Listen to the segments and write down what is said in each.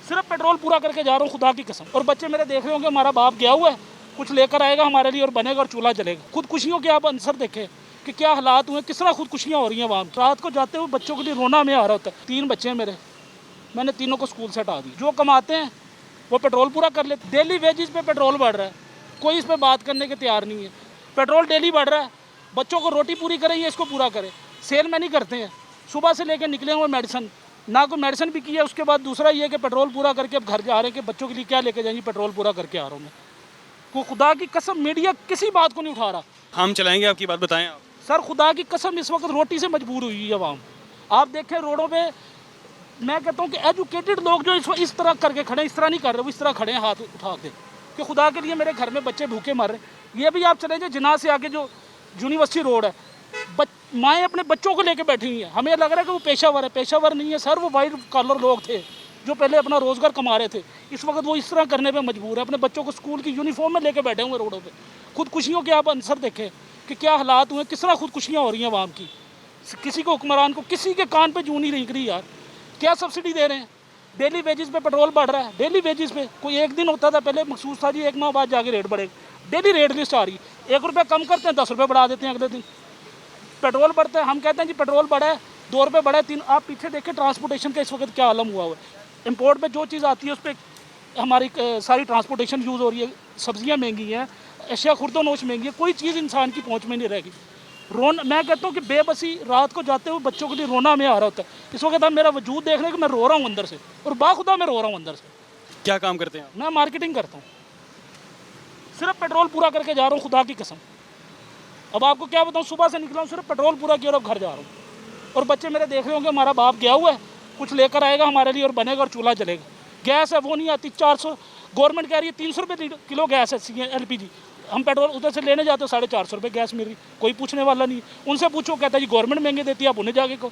सिर्फ पेट्रोल पूरा करके जा रहा हूँ खुदा की कसम। और बच्चे मेरे देख रहे होंगे हमारा बाप गया हुआ है, कुछ लेकर आएगा हमारे लिए और बनेगा और चूल्हा जलेगा। खुदकुशियों के आप आंसर देखें कि क्या हालात हुए, किस तरह खुदकुशियाँ हो रही हैं वहाँ। रात को जाते हुए बच्चों के लिए रोना में आ रहा होता है। 3 बच्चे हैं मेरे, मैंने तीनों को स्कूल से हटा दी। जो कमाते हैं वो पेट्रोल पूरा कर लेते। डेली वेजेस पे पेट्रोल बढ़ रहा है, कोई इस पर बात करने के तैयार नहीं है। पेट्रोल डेली बढ़ रहा है, बच्चों को रोटी पूरी करें या इसको पूरा करें। सेल में नहीं करते हैं, सुबह से लेकर निकले हुए मेडिसिन, ना कोई मेडिसिन भी की है। उसके बाद दूसरा ये कि पेट्रोल पूरा करके अब घर जा रहे हैं कि बच्चों के लिए क्या लेके जाएंगे, पेट्रोल पूरा करके आ रहा हूँ मैं। को खुदा की कसम मीडिया किसी बात को नहीं उठा रहा। हम चलाएंगे, आपकी बात बताएं आप। सर खुदा की कसम इस वक्त रोटी से मजबूर हुई है आवाम। आप देखें रोडों पे, मैं कहता हूँ कि एजुकेटेड लोग जो इस तरह करके खड़े, इस तरह नहीं कर रहे, वो इस तरह खड़े हैं हाथ उठा के कि खुदा के लिए मेरे घर में बच्चे भूखे मर रहे। ये भी आप चले जाए जिना से आगे जो यूनिवर्सिटी रोड है, माएँ अपने बच्चों को लेके बैठी हुई हैं। हमें लग रहा है कि वो पेशावर है, पेशावर नहीं है सर। वो वाइट कॉलर लोग थे जो पहले अपना रोज़गार कमा रहे थे, इस वक्त वो इस तरह करने पे मजबूर है। अपने बच्चों को स्कूल की यूनिफॉर्म में लेके बैठे हुए रोडों पे। खुदकुशियों के आप आंसर देखें कि क्या हालात हुए, किस तरह खुदकुशियाँ हो रही हैं आवाम की। किसी को हुक्मरान को किसी के कान पे जूं नहीं रेंग रही यार। क्या सब्सिडी दे रहे हैं, डेली वेजेस पे पेट्रोल बढ़ रहा है, डेली वेजेस पे। कोई एक दिन होता था पहले मखसूस था जी, 1 माह बाद जाके रेट बढ़ेगा। डेली रेट लिस्ट आ रही है, 1 रुपये कम करते हैं 10 रुपये बढ़ा देते हैं अगले दिन। पेट्रोल बढ़ता है, हम कहते हैं जी पेट्रोल बढ़ा है, 2 रुपये बढ़ा है 3। आप पीछे देखें ट्रांसपोर्टेशन का इस वक्त क्या आलम हुआ हुआ है। इम्पोर्ट पे जो चीज़ आती है उस पर हमारी सारी ट्रांसपोर्टेशन यूज़ हो रही है। सब्जियाँ महंगी हैं, अशिया खुर्दोनोश महंगी है, कोई चीज़ इंसान की पहुँच में नहीं रहेगी। मैं कहता हूँ कि बेबसी, रात को जाते हुए बच्चों के लिए रोना में आ रहा होता है। इस वक्त आप मेरा वजूद देख रहे हैं कि मैं रो रहा हूँ अंदर से, और बाखुदा मैं रो रहा हूँ अंदर से। क्या काम करते हैं आप? मैं मार्केटिंग करता हूँ, सिर्फ पेट्रोल पूरा करके जा रहा हूँ खुदा की कसम। अब आपको क्या बताऊँ, सुबह से निकला हूँ, सिर्फ पेट्रोल पूरा किया और अब घर जा रहा हूँ। और बच्चे मेरे देख रहे होंगे हमारा बाप गया हुआ है, कुछ लेकर आएगा हमारे लिए और बनेगा और चूल्हा जलेगा। गैस है वो नहीं आती, 400, गवर्नमेंट कह रही है 300 रुपये किलो गैस है LPG। हम पेट्रोल उधर से लेने जाते हो 450 रुपये गैस मिल रही, कोई पूछने वाला नहीं। उनसे पूछो, कहता है जी गवर्नमेंट महंगे देती है, आप उन्हें जाके को।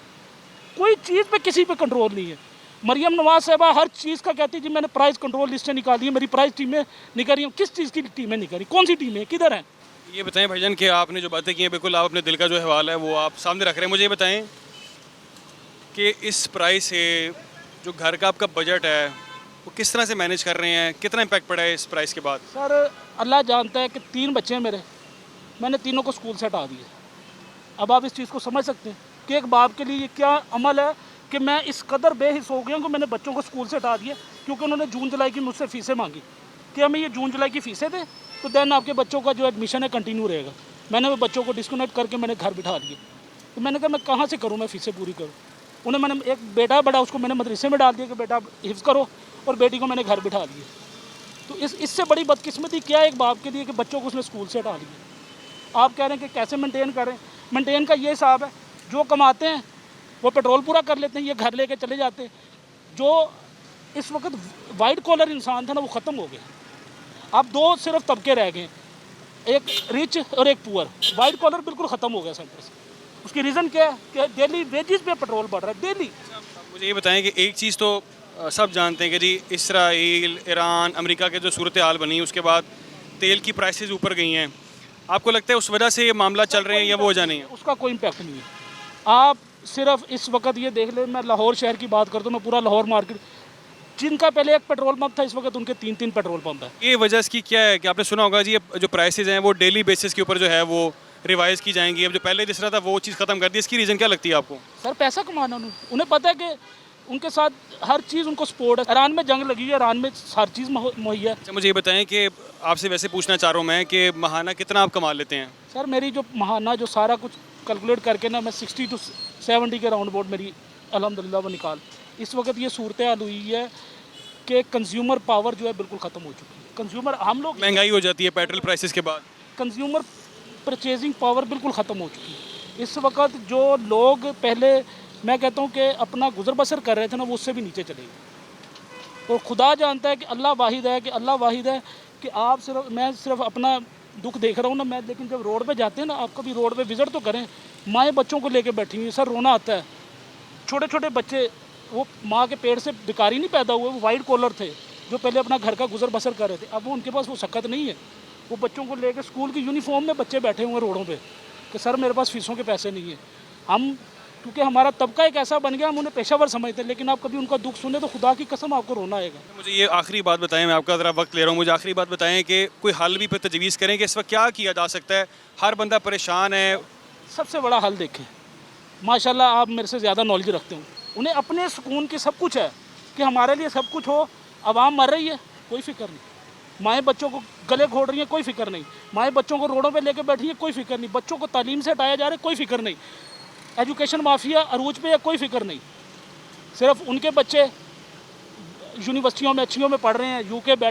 कोई चीज़ पे किसी पे कंट्रोल नहीं है। मरियम नवाज साहबा हर चीज़ का कहती है जी मैंने प्राइस कंट्रोल लिस्टें निकाली है, मेरी प्राइस टीमें निकल रही हैं। किस चीज़ की टीमें निकल रही, कौन सी टीमें, किधर हैं? ये बताएं भाईजान कि आपने जो बातें की हैं, बिल्कुल आप अपने दिल का जो हवाल है वो आप सामने रख रहे हैं। मुझे ये बताएं कि इस प्राइस से जो घर का आपका बजट है वो किस तरह से मैनेज कर रहे हैं, कितना इम्पैक्ट पड़ा है इस प्राइस के बाद? सर अल्लाह जानता है कि 3 बच्चे हैं मेरे, मैंने तीनों को स्कूल से हटा दिए। अब आप इस चीज़ को समझ सकते हैं कि एक बाप के लिए ये क्या अमल है कि मैं इस कदर बेहिस हो गया हूँ कि मैंने बच्चों को स्कूल से हटा दिया क्योंकि उन्होंने जून जुलाई की मुझसे फ़ीसें मांगी कि हमें ये जून जुलाई की फ़ीसें दें तो देन आपके बच्चों का जो एडमिशन है कंटिन्यू रहेगा। मैंने वो बच्चों को डिस्कनेक्ट करके मैंने घर बिठा दिए। तो मैंने कहा मैं कहाँ से करूँ, मैं फ़ीसें पूरी करूँ। उन्हें मैंने, एक बेटा बड़ा उसको मैंने मदरसे में डाल दिया कि बेटा हिफ्ज़ करो, और बेटी को मैंने घर बिठा दिया। तो इससे बड़ी बदकिस्मती क्या है एक बाप के लिए कि बच्चों को उसने स्कूल से हटा दिया। आप कह रहे हैं कि कैसे मेंटेन करें। मेंटेन का ये हिसाब है, जो कमाते हैं वो पेट्रोल पूरा कर लेते हैं, ये घर लेके चले जाते हैं। जो इस वक्त वाइट कॉलर इंसान था ना वो ख़त्म हो गया। अब 2 सिर्फ तबके रह गए, एक रिच और एक पुअर। वाइट कॉलर बिल्कुल ख़त्म हो गया सेंटर से। उसकी रीज़न क्या है कि डेली वेजेस पे पेट्रोल बढ़ रहा है डेली। मुझे ये बताएं कि एक चीज़ तो सब जानते हैं कि जी इसराइल, ईरान, अमेरिका के जो सूरत हाल बनी, उसके बाद तेल की प्राइसेस ऊपर गई हैं। आपको लगता है उस वजह से ये मामला चल रहे हैं या वो वजह नहीं है? उसका कोई इम्पैक्ट नहीं है। आप सिर्फ इस वक्त ये देख लें, मैं लाहौर शहर की बात करता हूँ, मैं पूरा लाहौर मार्केट, जिनका पहले 1 पेट्रोल पंप था इस वक्त उनके 3-3 पेट्रोल पंप है। ये वजह इसकी क्या है कि आपने सुना होगा जी, ये जो प्राइसेस हैं वो डेली बेसिस के ऊपर जो है वो रिवाइज़ की जाएंगी। अब जो पहले जिस तरह था वो चीज़ ख़त्म कर दी, इसकी रीज़न क्या लगती है आपको? सर पैसा कमाना, उन्हें पता है कि उनके साथ हर चीज़ उनको सपोर्ट है। ईरान में जंग लगी है, ईरान में हर चीज़ मुहैया है। अच्छा, मुझे ये बताएं कि आपसे वैसे पूछना चाह रहा हूँ मैं कि महाना कितना आप कमा लेते हैं? सर मेरी जो महाना जो सारा कुछ कैलकुलेट करके ना, मैं 60 to 70 के राउंड बोर्ड मेरी अल्हम्दुलिल्लाह वो निकाल। इस वक्त ये सूरत हाल हुई है कि कंज्यूमर पावर जो है बिल्कुल ख़त्म हो चुकी है। कंज्यूमर, हम लोग, महंगाई हो जाती है पेट्रोल प्राइसेस के बाद, कंज्यूमर परचेजिंग पावर बिल्कुल ख़त्म हो चुकी है। इस वक्त जो लोग पहले, मैं कहता हूँ कि अपना गुजर बसर कर रहे थे ना, वो उससे भी नीचे चले गए। और खुदा जानता है कि अल्लाह वाहिद है, कि अल्लाह वाहिद है कि आप सिर्फ, मैं सिर्फ अपना दुख देख रहा हूँ ना मैं, लेकिन जब रोड पे जाते हैं ना, आप कभी रोड पे विज़िट तो करें, माएँ बच्चों को लेके बैठी हुई, सर रोना आता है। छोटे छोटे बच्चे, वो माँ के पेट से भिखारी नहीं पैदा हुए, वो वाइट कॉलर थे जो पहले अपना घर का गुजर बसर कर रहे थे। अब वो उनके पास वो शक्कत नहीं है, वो बच्चों को लेकर स्कूल की यूनिफॉर्म में बच्चे बैठे हुए हैं रोडों पे कि सर मेरे पास फ़ीसों के पैसे नहीं है। हम क्योंकि हमारा तबका एक ऐसा बन गया, हम उन्हें पेशावर समझते हैं, लेकिन आप कभी उनका दुख सुने तो खुदा की कसम आपको रोना आएगा। मुझे ये आखिरी बात बताएं, मैं आपका ज़रा वक्त ले रहा हूँ, मुझे आखिरी बात बताएं कि कोई हल भी पे तजवीज़ करें कि इस वक्त क्या किया जा सकता है। हर बंदा परेशान है। सबसे बड़ा हल देखें, माशाल्लाह आप मेरे से ज़्यादा नॉलेज रखते हो, उन्हें अपने सुकून की सब कुछ है कि हमारे लिए सब कुछ हो, आवाम मर रही है कोई फिक्र नहीं, माएँ बच्चों को गले घोट रही हैं कोई फिक्र नहीं, माएँ बच्चों को रोडों पे लेके बैठी हैं कोई फिक्र नहीं, बच्चों को तालीम से हटाया जा रहा है कोई फिक्र नहीं, एजुकेशन माफिया अरूज पे है कोई फिक्र नहीं, सिर्फ उनके बच्चे यूनिवर्सिटियों में अच्छियों में पढ़ रहे हैं, यूके बैठे